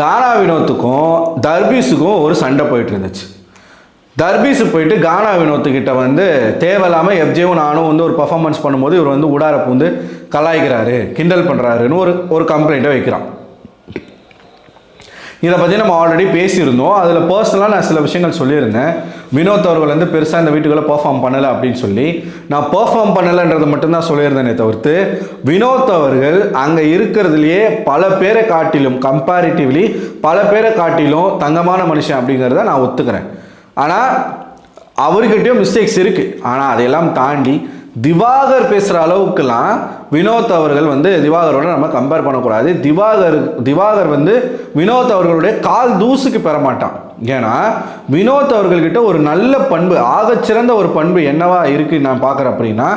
கானா வினோத்துக்கும் தர்பீஸுக்கும் ஒரு சண்டை போயிட்டு இருந்துச்சு. தர்பீஸு போயிட்டு கானா வினோத்துக்கிட்ட வந்து தேவையில்லாமல் எஃப்ஜேவும் நானும் வந்து ஒரு பர்ஃபார்மன்ஸ் பண்ணும்போது இவர் வந்து உடார பூந்து கலாய்க்கிறாரு, கிண்டல் பண்ணுறாருன்னு ஒரு கம்ப்ளைண்ட்டை வைக்கிறான். இதை பற்றி நம்ம ஆல்ரெடி பேசியிருந்தோம். அதில் பர்சனலாக நான் சில விஷயங்கள் சொல்லியிருந்தேன். வினோத் அவர்கள் வந்து பெருசாக இந்த வீட்டுக்குள்ளே பெர்ஃபார்ம் பண்ணலை அப்படின்னு சொல்லி. நான் பெர்ஃபார்ம் பண்ணலைன்றது மட்டும்தான் சொல்லியிருந்தேனே தவிர்த்து வினோத் அவர்கள் அங்கே இருக்கிறதுலையே பல பேரை காட்டிலும் கம்பேரிட்டிவ்லி பல பேரை காட்டிலும் தங்கமான மனுஷன் அப்படிங்கிறத நான் ஒத்துக்கிறேன். ஆனால் அவர்கிட்டயும் மிஸ்டேக்ஸ் இருக்குது. ஆனால் அதையெல்லாம் தாண்டி திவாகர் பேசுகிற அளவுக்குலாம் வினோத் அவர்கள் வந்து திவாகரோட நம்ம கம்பேர் பண்ணக்கூடாது. திவாகர் வந்து வினோத் அவர்களுடைய கால் தூசுக்கு பெற மாட்டான். ஏன்னா வினோத் அவர்கள்கிட்ட ஒரு நல்ல பண்பு, ஆகச்சிறந்த ஒரு பண்பு என்னவா இருக்குது நான் பார்க்குறேன் அப்படின்னா,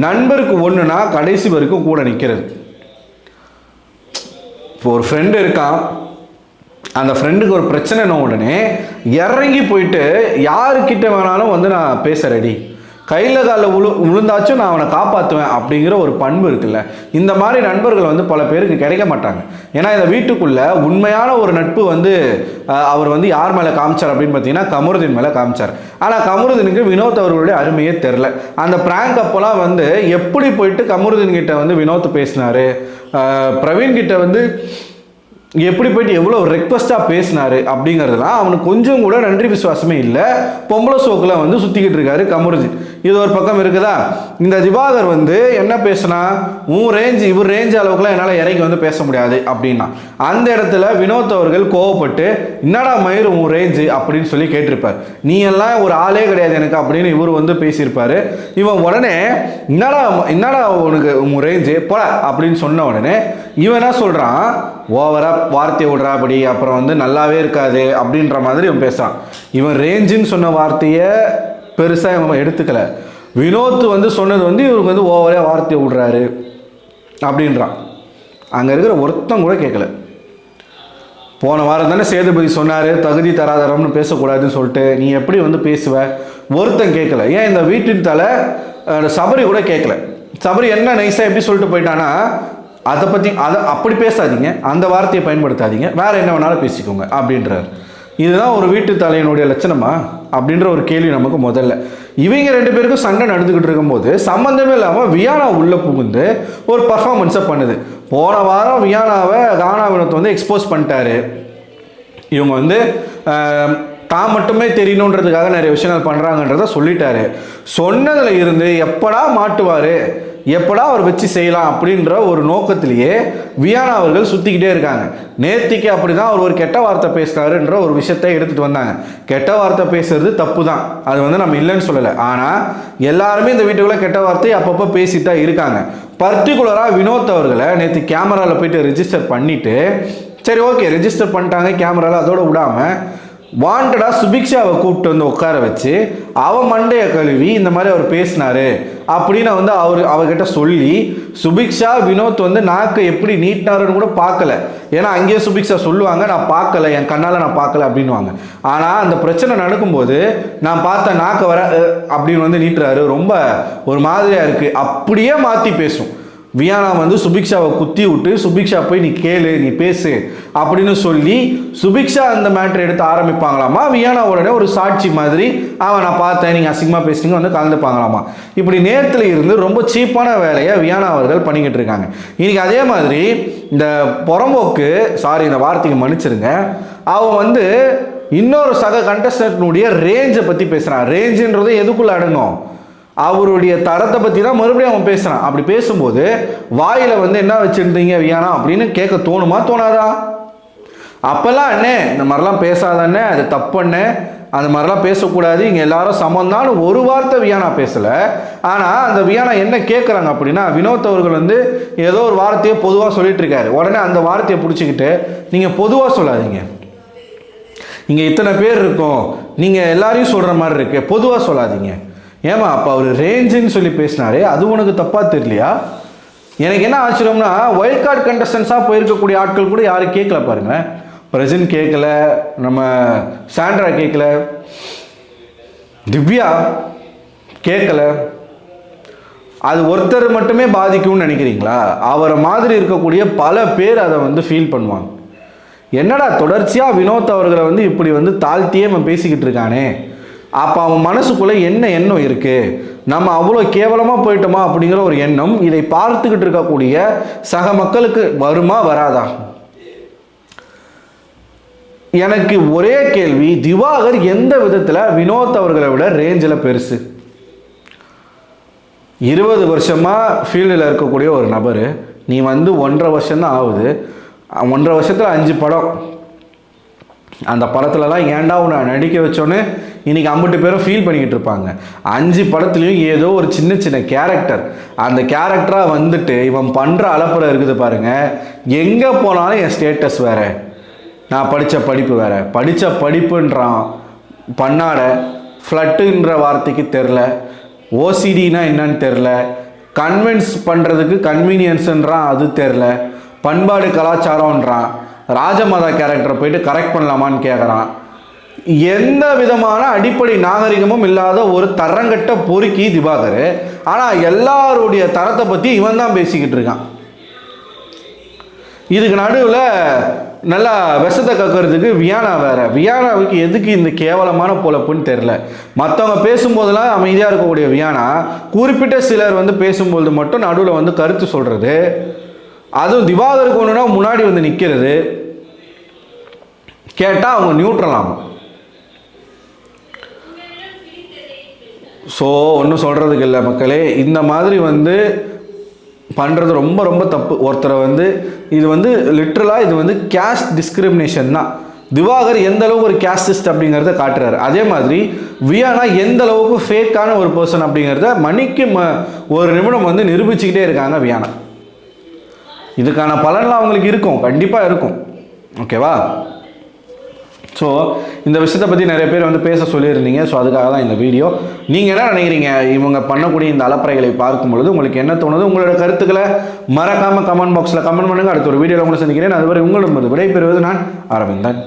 நண்பருக்கு ஒன்றுனா கடைசி வரைக்கும் கூட நிற்கிறது. இப்போ ஒரு ஃப்ரெண்டு இருக்கான், அந்த ஃப்ரெண்டுக்கு ஒரு பிரச்சனைன உடனே இறங்கி போயிட்டு யாருக்கிட்ட வேணாலும் வந்து நான் பேச ரெடி, கையில் காலில் விழுந்தாச்சும் நான் அவனை காப்பாற்றுவேன் அப்படிங்கிற ஒரு பண்பு இருக்குல்ல. இந்த மாதிரி நண்பர்கள் வந்து பல பேருக்கு கிடைக்க மாட்டாங்க. ஏன்னா இந்த வீட்டுக்குள்ளே உண்மையான ஒரு நட்பு வந்து அவர் வந்து யார் மேலே காமிச்சார் அப்படின்னு பார்த்தீங்கன்னா கமருதீன் மேலே காமிச்சார். ஆனால் கமருதீனுக்கு வினோத் அவர்களுடைய அருமையே தெரில. அந்த பிராங்க் அப்போலாம் வந்து எப்படி போயிட்டு கமருதீன் கிட்ட வந்து வினோத் பேசினார், பிரவீன் கிட்ட வந்து எப்படி போயிட்டு எவ்வளோ ரெக்வஸ்ட்டாக பேசினார் அப்படிங்கிறதுலாம் அவனுக்கு கொஞ்சம் கூட நன்றி விசுவாசமே இல்லை. பொம்பளை சோக்கில் வந்து சுற்றிக்கிட்டு இருக்காரு கமருதீன். இது ஒரு பக்கம் இருக்குதா. இந்த திவாகர் வந்து என்ன பேசுனா, இவர் ரேஞ்ச் அளவுக்குலாம் என்னால் இறங்கி வந்து பேச முடியாது அப்படின்னா, அந்த இடத்துல வினோத் அவர்கள் கோவப்பட்டு என்னடா மயிர் உன் ரேஞ்சு அப்படின்னு சொல்லி கேட்டிருப்பார். நீ எல்லாம் ஒரு ஆளே கிடையாது எனக்கு அப்படின்னு இவர் வந்து பேசியிருப்பார். இவன் உடனே என்னடா உனக்கு உன் ரேஞ்சு போட அப்படின்னு சொன்ன உடனே இவன் என்ன சொல்கிறான், ஓவராக வார்த்தையை விடுறாப்படி, அப்புறம் வந்து நல்லாவே இருக்காது அப்படின்ற மாதிரி இவன் பேசுகிறான். இவன் ரேஞ்சுன்னு சொன்ன வார்த்தையை பெருசாக இவன் எடுத்துக்கல. வினோத் வந்து சொன்னது வந்து இவருக்கு வந்து ஓவராக வார்த்தையை விடுறாரு அப்படின்றான். அங்கே இருக்கிற ஒருத்தம் கூட கேட்கல. போன வாரம் தானே சேதுபதி சொன்னார் தகுதி தராதரம்னு பேசக்கூடாதுன்னு சொல்லிட்டு, நீ எப்படி வந்து பேசுவ, ஒருத்தன் கேட்கல. ஏன் இந்த வீட்டின் தலை சபரி கூட கேட்கல. சபரி என்ன நைஸாக எப்படி சொல்லிட்டு போயிட்டானா, அதை பற்றி அப்படி பேசாதீங்க, அந்த வார்த்தையை பயன்படுத்தாதீங்க, வேறு என்ன வேணாலும் பேசிக்கோங்க அப்படின்றார். இதுதான் ஒரு வீட்டு தலையினுடைய லட்சணமா அப்படின்ற ஒரு கேள்வி நமக்கு முதல்ல. இவங்க ரெண்டு பேருக்கும் சண்டை நடந்துக்கிட்டு இருக்கும்போது சம்மந்தமே இல்லாமல் வியானா உள்ளே புகுந்து ஒரு பர்ஃபார்மன்ஸை பண்ணுது. போன வாரம் வியானாவை கானா வினோத் வந்து எக்ஸ்போஸ் பண்ணிட்டாரு. இவங்க வந்து தான் மட்டுமே தெரியணுன்றதுக்காக நிறைய விஷயங்கள் பண்ணுறாங்கன்றத சொல்லிட்டாரு. சொன்னதில் இருந்து எப்படா மாட்டுவார், எப்படா அவர் வச்சு செய்யலாம் அப்படின்ற ஒரு நோக்கத்திலேயே வியானா அவர்கள் சுற்றிக்கிட்டே இருக்காங்க. நேத்திக்கு அப்படி தான் அவர் ஒரு கெட்ட வார்த்தை பேசுகிறாருன்ற ஒரு விஷயத்தை எடுத்துகிட்டு வந்தாங்க. கெட்ட வார்த்தை பேசுறது தப்பு தான், அது வந்து நம்ம இல்லைன்னு சொல்லலை. ஆனால் எல்லாருமே இந்த வீட்டுக்குள்ளே கெட்ட வார்த்தை அப்பப்போ பேசிட்டு தான் இருக்காங்க. பர்டிகுலராக வினோத் அவர்களை நேற்று கேமராவில் போயிட்டு ரெஜிஸ்டர் பண்ணிவிட்டு, சரி ஓகே ரெஜிஸ்டர் பண்ணிட்டாங்க கேமராவில், அதோடு விடாமல் வாண்டடாக சுபிக்ஷாவை கூப்பிட்டு வந்து உட்கார வச்சு அவன் மண்டையை கழுவி இந்த மாதிரி அவர் பேசினார் அப்படின்னு வந்து அவர்கிட்ட சொல்லி, சுபிக்ஷா வினோத் வந்து நாக்கை எப்படி நீட்டினாருன்னு கூட பார்க்கல. ஏன்னா அங்கேயே சுபிக்ஷா சொல்லுவாங்க, நான் பார்க்கல, என் கண்ணால் நான் பார்க்கல அப்படின்வாங்க. ஆனால் அந்த பிரச்சனை நடக்கும்போது நான் பார்த்த நாக்கை வர அப்படின்னு வந்து நீட்டுறாரு, ரொம்ப ஒரு மாதிரியாக இருக்குது, அப்படியே மாற்றி பேசும். வியானா வந்து சுபிக்ஷாவை குத்தி விட்டு, சுபிக்ஷா போய் நீ கேளு, நீ பேசு அப்படின்னு சொல்லி சுபிக்ஷா அந்த மேட்ரை எடுத்து ஆரம்பிப்பாங்களாமா. வியானா உடனே ஒரு சாட்சி மாதிரி அவன் நான் பார்த்தேன், நீங்கள் அசிங்கமாக பேசுனீங்க வந்து கலந்துப்பாங்களாமா. இப்படி நேரத்தில் இருந்து ரொம்ப சீப்பான வேலையை வியானா அவர்கள் பண்ணிக்கிட்டு இருக்காங்க. இன்னைக்கு அதே மாதிரி இந்த புறம்போக்கு, சாரி இந்த வார்த்தைக்கு மன்னிச்சிருங்க, அவன் வந்து இன்னொரு சக கண்டஸ்டன்ட்னுடைய ரேஞ்சை பற்றி பேசுகிறான். ரேஞ்சுன்றது எதுக்குள்ள அடங்கும், அவருடைய தரத்தை பற்றி தான் மறுபடியும் அவன் பேசுகிறான். அப்படி பேசும்போது வாயில் வந்து என்ன வச்சுருந்தீங்க வியானா அப்படின்னு கேட்க தோணுமா தோணாதா? அப்போல்லாம் அண்ணே இந்த மாதிரிலாம் பேசாதண்ணே, அது தப்புண்ணே, அந்த மாதிரிலாம் பேசக்கூடாது, இங்கே எல்லாரும் சமந்தான்னு ஒரு வார்த்தை வியானா பேசலை. ஆனால் அந்த வியானா என்ன கேட்குறாங்க அப்படின்னா, வினோத் அவர்கள் வந்து ஏதோ ஒரு வார்த்தையை பொதுவாக சொல்லிட்டு இருக்காரு. உடனே அந்த வார்த்தையை பிடிச்சிக்கிட்டு நீங்கள் பொதுவாக சொல்லாதீங்க, இங்கே இத்தனை பேர் இருக்கோம், நீங்கள் எல்லாரையும் சொல்கிற மாதிரி இருக்கு, பொதுவாக சொல்லாதீங்க. ஏமா அப்போ அவர் ரேஞ்சுன்னு சொல்லி பேசினாரே, அது உனக்கு தப்பாக தெரியலையா? எனக்கு என்ன ஆச்சரியம்னா, வைல்ட் கார்டு கண்டஸ்டன்ஸாக போயிருக்கக்கூடிய ஆட்கள் கூட யாரும் கேட்கல பாருங்களேன். பிரஜன் கேட்கல, நம்ம சாண்ட்ரா கேட்கல, திவ்யா கேட்கல. அது ஒருத்தர் மட்டுமே பாதிக்கும்னு நினைக்கிறீங்களா? அவரை மாதிரி இருக்கக்கூடிய பல பேர் அதை வந்து ஃபீல் பண்ணுவாங்க. என்னடா தொடர்ச்சியாக வினோத் அவர்களை வந்து இப்படி வந்து தாழ்த்தியே அவன் பேசிக்கிட்டு இருக்கானே, அப்போ அவன் மனசுக்குள்ளே என்ன எண்ணம் இருக்குது, நம்ம அவ்வளோ கேவலமாக போயிட்டோமா அப்படிங்கிற ஒரு எண்ணம் இதை பார்த்துக்கிட்டு இருக்கக்கூடிய சக மக்களுக்கு வருமா வராதா? எனக்கு ஒரே கேள்வி, திவாகர் எந்த விதத்தில் வினோத் அவர்களை விட ரேஞ்சில் பெருசு? 20 வருஷமாக ஃபீல்டில் இருக்கக்கூடிய ஒரு நபர், நீ வந்து 1.5 வருஷம்தான் ஆகுது, 1.5 வருஷத்தில் 5 படம், அந்த படத்துலலாம் ஏன்டா உன்னை நடிக்க வச்சோன்னு இன்றைக்கி 50 பேரும் ஃபீல் பண்ணிக்கிட்டு இருப்பாங்க. 5 படத்துலையும் ஏதோ ஒரு சின்ன சின்ன கேரக்டர், அந்த கேரக்டராக வந்துட்டு இவன் பண்ணுற அலப்பறை இருக்குது பாருங்கள். எங்கே போனாலும் என் ஸ்டேட்டஸ் வேறு, நான் படித்த படிப்பு வேறு, படித்த படிப்புன்றான் பண்ணாட, ஃப்ளட்டுன்ற வார்த்தைக்கு தெரில, ஓசிடினா என்னன்னு தெரில, கன்வின்ஸ் பண்ணுறதுக்கு கன்வீனியன்ஸுன்றான் அது தெரில, பண்பாடு கலாச்சாரம்ன்றான், ராஜமாதா கேரக்டரை போயிட்டு கரெக்ட் பண்ணலாமான்னு கேட்குறான். எந்த விதமான அடிப்படை நாகரிகமும் இல்லாத ஒரு தரங்கட்ட பொறுக்கி திவாகர். ஆனால் எல்லாருடைய தரத்தை பற்றி இவன் தான் பேசிக்கிட்டு இருக்கான். இதுக்கு நடுவில் நல்லா விஷத்தை கக்கிறதுக்கு வியானா வேற. வியானாவுக்கு எதுக்கு இந்த கேவலமான பொழப்புன்னு தெரில. மற்றவங்க பேசும்போதெல்லாம் அமைதியாக இருக்கக்கூடிய வியானா குறிப்பிட்ட சிலர் வந்து பேசும்போது மட்டும் நடுவில் வந்து கருத்து சொல்கிறது, அதுவும் திவாகருக்கு ஒன்றுனா முன்னாடி வந்து நிற்கிறது, கேட்டால் அவங்க நியூட்ரலாம். ஸோ ஒன்றும் சொல்கிறதுக்கு இல்லை மக்களே, இந்த மாதிரி வந்து பண்ணுறது ரொம்ப ரொம்ப தப்பு. ஒருத்தரை வந்து இது வந்து லிட்ரலாக இது வந்து கேஸ்ட் டிஸ்கிரிமினேஷன் தான். திவாகர் எந்த அளவுக்கு ஒரு கேஸ்டிஸ்ட் அப்படிங்கிறத காட்டுறாரு. அதே மாதிரி வியானா எந்த அளவுக்கு ஃபேக்கான ஒரு பர்சன் அப்படிங்கிறத மணிக்கு ஒரு நிமிடம் வந்து நிரூபிச்சுக்கிட்டே இருக்காங்க வியானா. இதுக்கான பலன்லாம் அவங்களுக்கு இருக்கும், கண்டிப்பாக இருக்கும். ஓகேவா? ஸோ இந்த விஷயத்தை பற்றி நிறைய பேர் வந்து பேச சொல்லியிருந்தீங்க. ஸோ அதுக்காக தான் இந்த வீடியோ. நீங்கள் என்ன நினைக்கிறீங்க இவங்க பண்ணக்கூடிய இந்த அலப்பறைகளை பார்க்கும் பொழுது உங்களுக்கு என்ன தோணுது? உங்களோட கருத்துக்களை மறக்காமல் கமெண்ட் பாக்ஸில் கமெண்ட் பண்ணுங்கள். அடுத்த ஒரு வீடியோவில் உங்களை சந்திக்கிறேன். அதுவரை உங்களிடம் விடைபெறுவது நான் அரவிந்தன்.